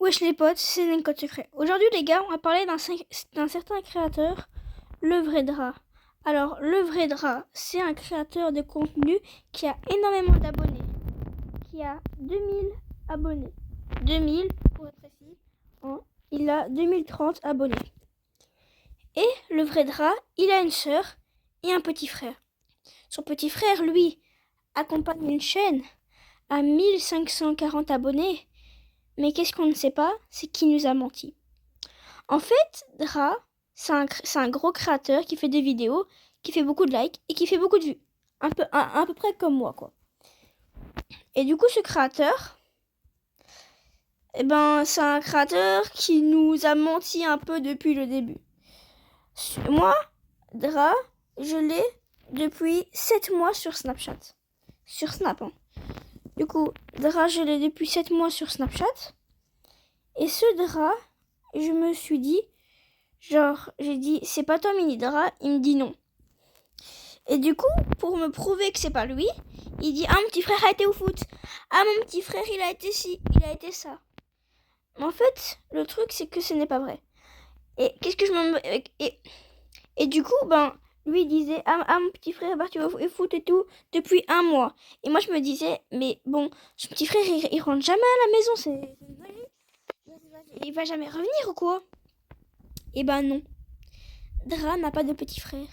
Wesh les potes, c'est un code secret. Aujourd'hui les gars, on va parler d'un certain créateur, Le Vrai Drap. Alors Le Vrai Drap, c'est un créateur de contenu qui a énormément d'abonnés. Qui a 2000 abonnés. 2000 pour être précis. Il a 2030 abonnés. Et Le Vrai Drap, il a une sœur et un petit frère. Son petit frère, lui, accompagne une chaîne à 1540 abonnés. Mais qu'est-ce qu'on ne sait pas, c'est qui nous a menti. En fait, Dra, c'est un gros créateur qui fait des vidéos, qui fait beaucoup de likes et qui fait beaucoup de vues. À peu près comme moi, quoi. Et du coup, ce créateur, c'est un créateur qui nous a menti un peu depuis le début. Moi, Dra, je l'ai depuis 7 mois sur Snapchat. Sur Snap, hein. Du coup, Dra, je l'ai depuis 7 mois sur Snapchat. Et ce Dra, je me suis dit, j'ai dit, c'est pas toi Mini Dra, il me dit non. Et du coup, pour me prouver que c'est pas lui, il dit, ah, mon petit frère a été au foot. Ah, mon petit frère, il a été ci, il a été ça. Mais en fait, le truc, c'est que ce n'est pas vrai. Et qu'est-ce que je m'en... Et du coup, lui, il disait, ah, mon petit frère est parti au foot et tout, depuis 1 mois. Et moi, je me disais, mais bon, son petit frère, il rentre jamais à la maison, il va jamais revenir ou quoi? Et non. Dra n'a pas de petit frère.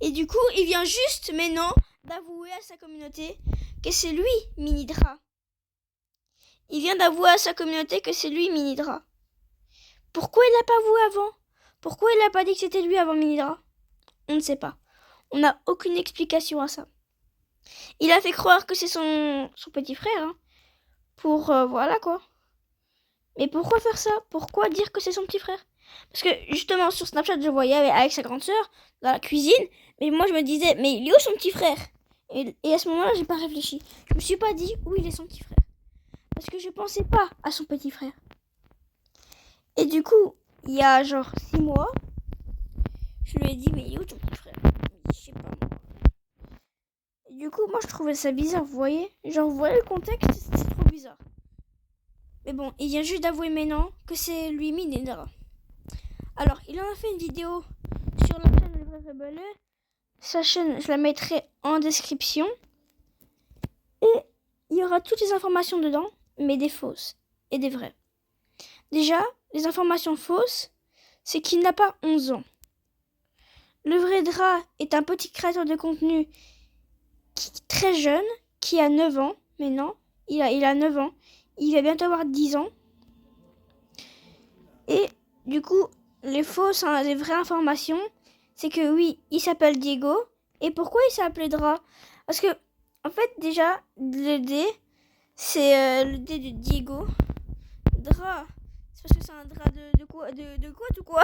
Et du coup, il vient juste maintenant d'avouer à sa communauté que c'est lui, Mini Dra. Il vient d'avouer à sa communauté que c'est lui, Mini Dra. Pourquoi il l'a pas avoué avant? Pourquoi il n'a pas dit que c'était lui avant Mini Dra? On ne sait pas. On n'a aucune explication à ça. Il a fait croire que c'est son petit frère, hein, pour voilà quoi. Mais pourquoi faire ça? Pourquoi dire que c'est son petit frère? Parce que justement sur Snapchat je voyais avec sa grande sœur dans la cuisine, mais moi je me disais mais il est où son petit frère? Et à ce moment-là j'ai pas réfléchi. Je me suis pas dit où il est son petit frère. Parce que je pensais pas à son petit frère. Et du coup, il y a genre 6 mois, je lui ai dit mais il est où ton petit frère? Il me dit je sais pas. Et du coup moi je trouvais ça bizarre, vous voyez? Genre vous voyez le contexte, c'est trop bizarre. Mais bon, il vient juste d'avouer maintenant que c'est lui Mini Dra. Alors, il en a fait une vidéo sur la chaîne Le Vrai Rebelle. Sa chaîne, je la mettrai en description. Et il y aura toutes les informations dedans, mais des fausses et des vraies. Déjà, les informations fausses, c'est qu'il n'a pas 11 ans. Le Vrai Dra est un petit créateur de contenu très jeune, qui a 9 ans. Mais non, il a 9 ans. Il va bientôt avoir 10 ans. Et du coup, les fausses, les vraies informations, c'est que oui, il s'appelle Diego. Et pourquoi il s'appelait Dra? Parce que, en fait, déjà, le D, c'est le D de Diego. Dra, c'est parce que c'est un drap de quoi, tout quoi.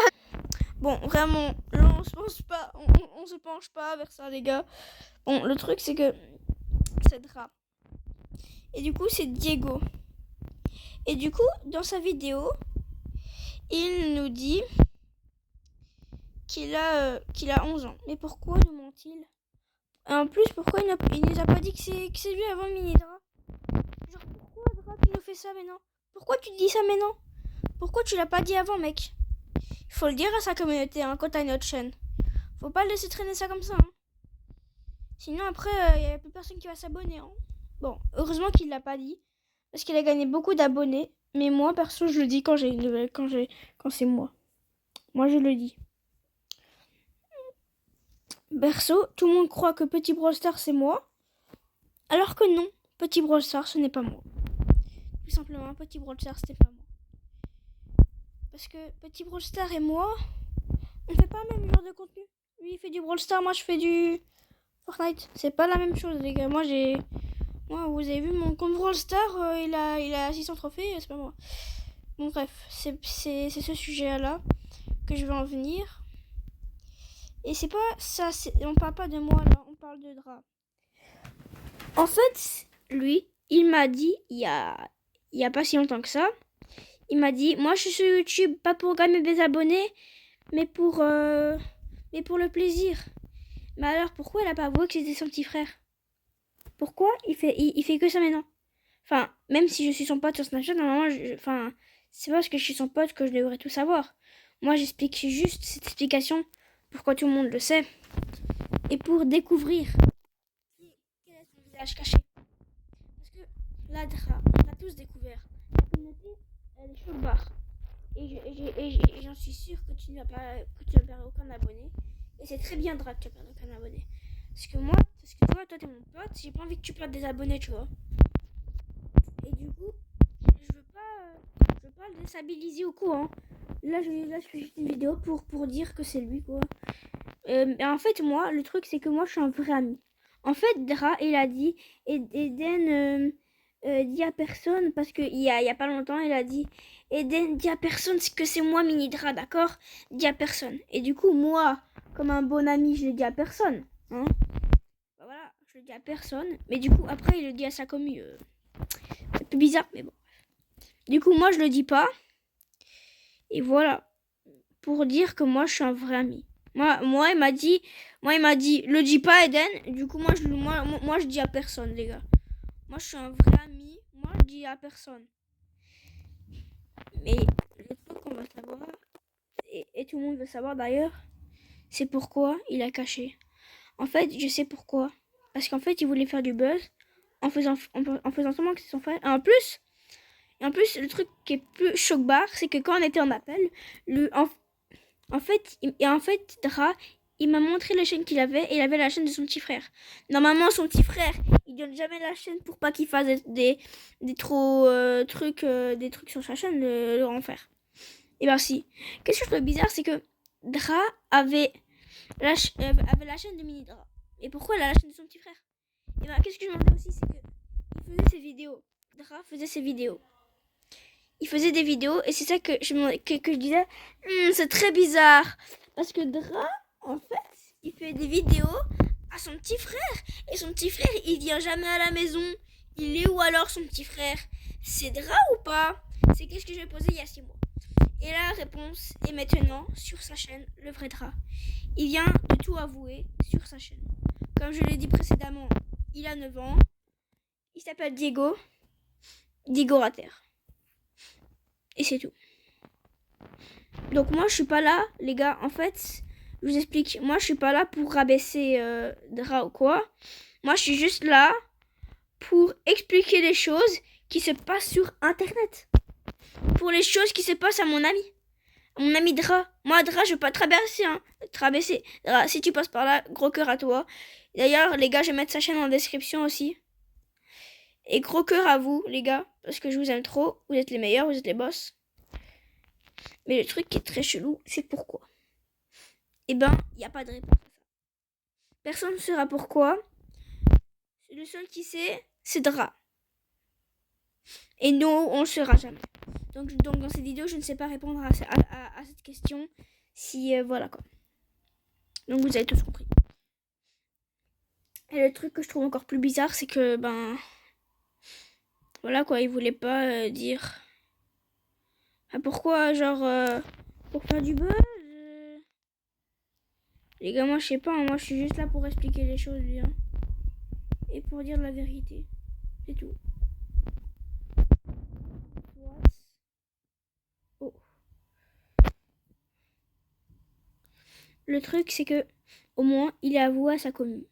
Bon, vraiment, là, on se penche pas vers ça, les gars. Bon, le truc, c'est que c'est Dra. Et du coup, c'est Diego. Et du coup, dans sa vidéo, il nous dit qu'il a 11 ans. Mais pourquoi nous ment-il? Et en plus, pourquoi il nous a pas dit que c'est lui avant Mini Dra? Genre, pourquoi Dra tu nous fais ça maintenant? Pourquoi tu dis ça maintenant? Pourquoi tu l'as pas dit avant, mec? Il faut le dire à sa communauté, hein, quand t'as une autre chaîne. Faut pas laisser traîner ça comme ça, hein. Sinon, après, y a plus personne qui va s'abonner, hein. Bon, heureusement qu'il l'a pas dit, parce qu'il a gagné beaucoup d'abonnés. Mais moi, perso, je le dis quand c'est moi. Moi, je le dis. Perso, tout le monde croit que Petit Brawl Stars c'est moi, alors que non, Petit Brawl Stars ce n'est pas moi. Tout simplement, Petit Brawl Stars c'est pas moi. Parce que Petit Brawl Stars et moi, on fait pas le même genre de contenu. Lui il fait du Brawl Stars, moi je fais du Fortnite. C'est pas la même chose les gars. Moi vous avez vu mon compte Brawl Stars, il a 600 trophées, c'est pas moi. Bon bref, c'est ce sujet là que je vais en venir. Et c'est pas ça, on parle pas de moi là, on parle de Dra. En fait, lui, il m'a dit, il y a pas si longtemps que ça, il m'a dit, moi je suis sur YouTube pas pour gagner des abonnés, mais pour le plaisir. Mais alors pourquoi il a pas avoué que c'était son petit frère? Pourquoi il fait que ça maintenant? Enfin, même si je suis son pote sur Snapchat, normalement, enfin, c'est pas parce que je suis son pote que je devrais tout savoir. Moi, j'explique juste cette explication pour que tout le monde le sait et pour découvrir quel est son visage caché. Parce que là, on a tous découvert. La communauté, elle est chaud barre. Et j'en suis sûre que tu ne vas perdre aucun abonné. Et c'est très bien, Dra, que tu vas perdre aucun abonné. Parce que toi, t'es mon pote, j'ai pas envie que tu perdes des abonnés, tu vois. Et du coup, je veux pas le déstabiliser au coup, hein. Là, je fais juste une vidéo pour dire que c'est lui, quoi. Et en fait, moi, le truc, c'est que moi, je suis un vrai ami. En fait, Dra, il a dit, Eden dit à personne, parce qu'il y a pas longtemps, il a dit, Eden dit à personne que c'est moi, Mini Dra, d'accord? Dit à personne. Et du coup, moi, comme un bon ami, je le dis à personne, hein. Bah voilà, je le dis à personne. Mais du coup, après, il le dit à sa commu. C'est un peu bizarre, mais bon. Du coup, moi, je le dis pas. Et voilà. Pour dire que moi, je suis un vrai ami. Moi, il m'a dit, le dis pas, Eden. Du coup, moi, je dis à personne, les gars. Moi, je suis un vrai ami. Moi, je dis à personne. Mais le truc qu'on va savoir, et tout le monde veut savoir d'ailleurs, c'est pourquoi il a caché. En fait, je sais pourquoi. Parce qu'en fait, il voulait faire du buzz en faisant semblant que c'est son frère. Et en plus, le truc qui est plus choc-barre, c'est que quand on était en appel, en fait, Dra, il m'a montré la chaîne qu'il avait, et il avait la chaîne de son petit frère. Normalement, son petit frère, il donne jamais la chaîne pour pas qu'il fasse des trucs sur sa chaîne, le grand frère. Et ben si. Qu'est-ce que je trouve bizarre, c'est que Dra avait la chaîne de Mini Dra. Et pourquoi elle a la chaîne de son petit frère? Et ben qu'est-ce que je me demandais aussi, c'est que il faisait ses vidéos. Dra faisait ses vidéos. Il faisait des vidéos et c'est ça que je disais, c'est très bizarre. Parce que Dra, en fait, il fait des vidéos à son petit frère. Et son petit frère, il vient jamais à la maison. Il est où alors son petit frère? C'est Dra ou pas? C'est qu'est-ce que je vais poser il y a 6 mois. Et la réponse est maintenant sur sa chaîne, le vrai Dra. Il vient de tout avouer sur sa chaîne. Comme je l'ai dit précédemment, il a 9 ans. Il s'appelle Diego Rater. Et c'est tout. Donc moi je suis pas là, les gars. En fait, je vous explique. Moi je suis pas là pour rabaisser Dra ou quoi. Moi je suis juste là pour expliquer les choses qui se passent sur Internet. Pour les choses qui se passent à mon ami Dra. Moi Dra, je veux pas te rabaisser, hein. Dra, si tu passes par là, gros cœur à toi. D'ailleurs les gars, je vais mettre sa chaîne en description aussi. Et gros cœur à vous, les gars, parce que je vous aime trop. Vous êtes les meilleurs, vous êtes les boss. Mais le truc qui est très chelou, c'est pourquoi. Eh ben, il n'y a pas de réponse à ça. Personne ne saura pourquoi. Le seul qui sait, c'est Dra. Et nous, on ne le saura jamais. Donc dans cette vidéo, je ne sais pas répondre à cette question. Si, voilà quoi. Donc vous avez tous compris. Et le truc que je trouve encore plus bizarre, c'est que, voilà quoi, il voulait pas dire. Pourquoi, genre, pour faire du buzz Les gars, moi je sais pas, hein, moi je suis juste là pour expliquer les choses bien. Et pour dire la vérité. C'est tout. Oh. Le truc, c'est que, au moins, il a avoué à sa commune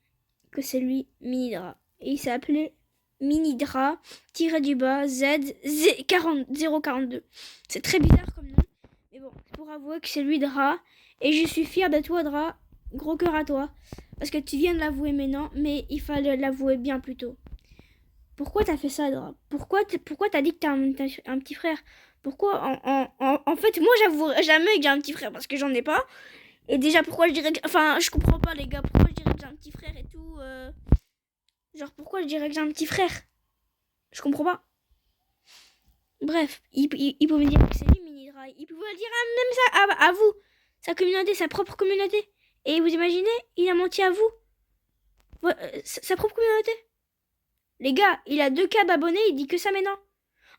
que c'est lui, Mini Dra. Et il s'est appelé Mini Dra-du-bas Z042. C'est très bizarre comme nom. Mais bon, c'est pour avouer que c'est lui, Dra. Et je suis fière de toi, Dra. Gros cœur à toi. Parce que tu viens de l'avouer maintenant, mais il fallait l'avouer bien plus tôt. Pourquoi t'as fait ça, Dra? Pourquoi t'as dit que t'as un petit frère? Pourquoi en fait, moi, j'avouerai jamais que j'ai un petit frère parce que j'en ai pas. Et déjà, pourquoi je dirais que... Enfin, je comprends pas, les gars. Pourquoi je dirais que j'ai un petit frère et tout Genre, pourquoi je dirais que j'ai un petit frère? Je comprends pas. Bref, il pouvait me dire que c'est lui, Mini Dra. Il pouvait le dire même ça à vous. Sa communauté, sa propre communauté. Et vous imaginez, il a menti à vous. Sa propre communauté. Les gars, il a 2K d'abonnés, il dit que ça maintenant.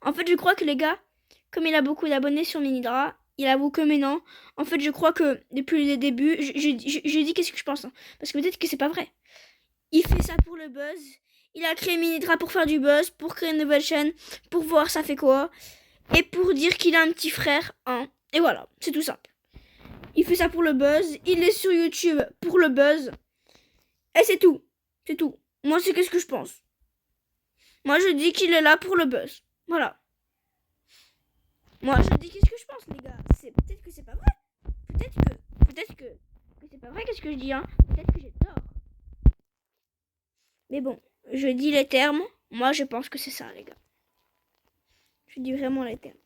En fait, je crois que les gars, comme il a beaucoup d'abonnés sur Mini Dra, il avoue que maintenant. En fait, je crois que depuis le début, je dis qu'est-ce que je pense. Hein, parce que peut-être que c'est pas vrai. Il fait ça pour le buzz. Il a créé Minitra pour faire du buzz, pour créer une nouvelle chaîne, pour voir ça fait quoi, et pour dire qu'il a un petit frère, hein. Et voilà, c'est tout simple. Il fait ça pour le buzz, il est sur YouTube pour le buzz, et c'est tout. C'est tout. Moi, c'est qu'est-ce que je pense. Moi, je dis qu'il est là pour le buzz. Voilà. Moi, je dis qu'est-ce que je pense, les gars. Peut-être que c'est pas vrai. Peut-être que c'est pas vrai, qu'est-ce que je dis, hein. Peut-être que j'ai tort. Mais bon, je dis les termes. Moi, je pense que c'est ça, les gars. Je dis vraiment les termes.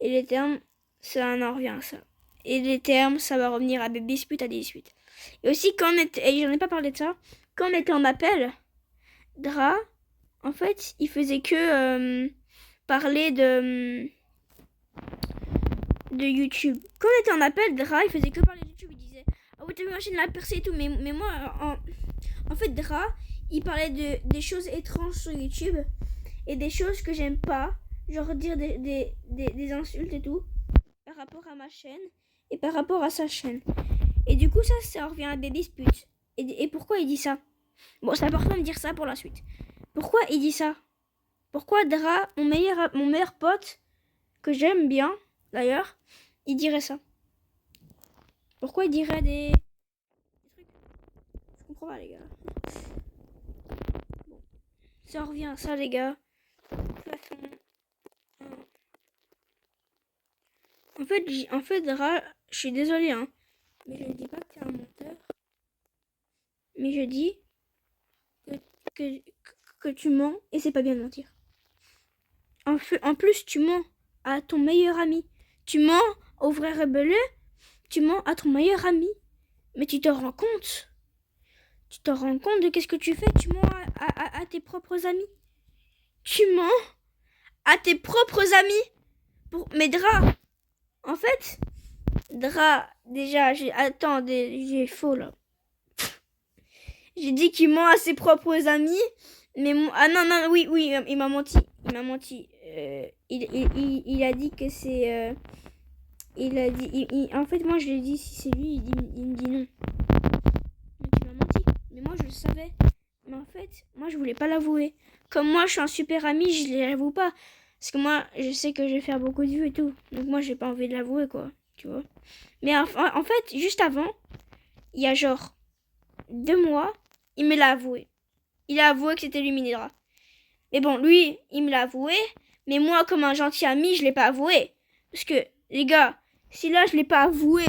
Et les termes, ça en revient à ça. Et les termes, ça va revenir à des disputes, à des disputes. Et aussi, quand on était, et j'en ai pas parlé de ça, quand on était en appel, Dra, en fait, il faisait que parler de YouTube. Quand on était en appel, Dra, il faisait que parler de YouTube. Il disait, ah oui, t'as vu ma chaîne, la percée et tout. Mais moi, en fait, Dra, il parlait des choses étranges sur YouTube et des choses que j'aime pas. Genre dire des insultes et tout par rapport à ma chaîne et par rapport à sa chaîne. Et du coup, ça revient à des disputes. Et pourquoi il dit ça? Bon, c'est important de dire ça pour la suite. Pourquoi il dit ça? Pourquoi Dra, mon meilleur pote, que j'aime bien, d'ailleurs, il dirait ça? Pourquoi il dirait des trucs? Je comprends pas, les gars. Bon, ça revient à ça, les gars. De toute façon... En fait, Dra, je suis désolée, hein, mais je ne dis pas que tu es un menteur. Mais je dis que tu mens et c'est pas bien de mentir. En plus, tu mens à ton meilleur ami. Tu mens au vrai rebelle. Tu mens à ton meilleur ami. Mais tu te rends compte? Tu te rends compte de qu'est-ce que tu fais? Tu mens à tes propres amis. Tu mens à tes propres amis. Mais Dra, en fait, Dra, déjà, j'ai faux là. J'ai dit qu'il ment à ses propres amis, mais non, oui, il m'a menti. Il a dit que c'est, il a dit, en fait, moi je lui ai dit si c'est lui, il me dit non. Donc il m'a menti, mais moi je le savais. Mais en fait, moi je voulais pas l'avouer. Comme moi je suis un super ami, je l'avoue pas. Parce que moi, je sais que je vais faire beaucoup de vues et tout. Donc moi j'ai pas envie de l'avouer, quoi, tu vois. Mais en fait, juste avant, il y a genre 2 mois, il me l'a avoué. Il a avoué que c'était lui Minitra. Mais bon, lui, il me l'a avoué. Mais moi, comme un gentil ami, je l'ai pas avoué. Parce que, les gars, si là, je l'ai pas avoué,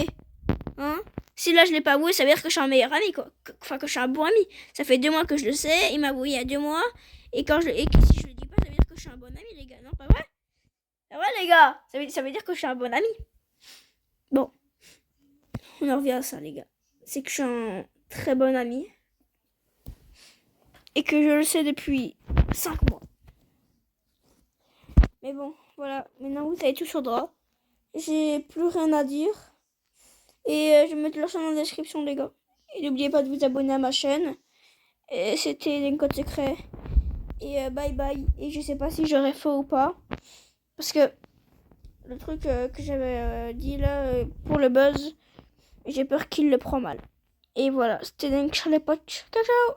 hein, si là, je l'ai pas avoué, ça veut dire que je suis un meilleur ami, quoi. Enfin, que je suis un bon ami. Ça fait 2 mois que je le sais. Il m'a avoué il y a 2 mois. Et que si je le dis pas, ça veut dire que je suis un bon ami, les gars. Non, pas vrai? Pas vrai, les gars? Ça veut dire que je suis un bon ami. Bon. On en revient à ça, les gars. C'est que je suis un très bon ami. Et que je le sais depuis 5 mois. Mais bon, voilà. Maintenant, vous savez tout sur Dra. J'ai plus rien à dire. Et je vais mettre leur chaîne dans la description, les gars. Et n'oubliez pas de vous abonner à ma chaîne. Et c'était un code secret. Et bye bye. Et je sais pas si j'aurai faux ou pas. Parce que le truc que j'avais dit là pour le buzz, j'ai peur qu'il le prend mal. Et voilà, c'était Link sur les potes. Ciao ciao.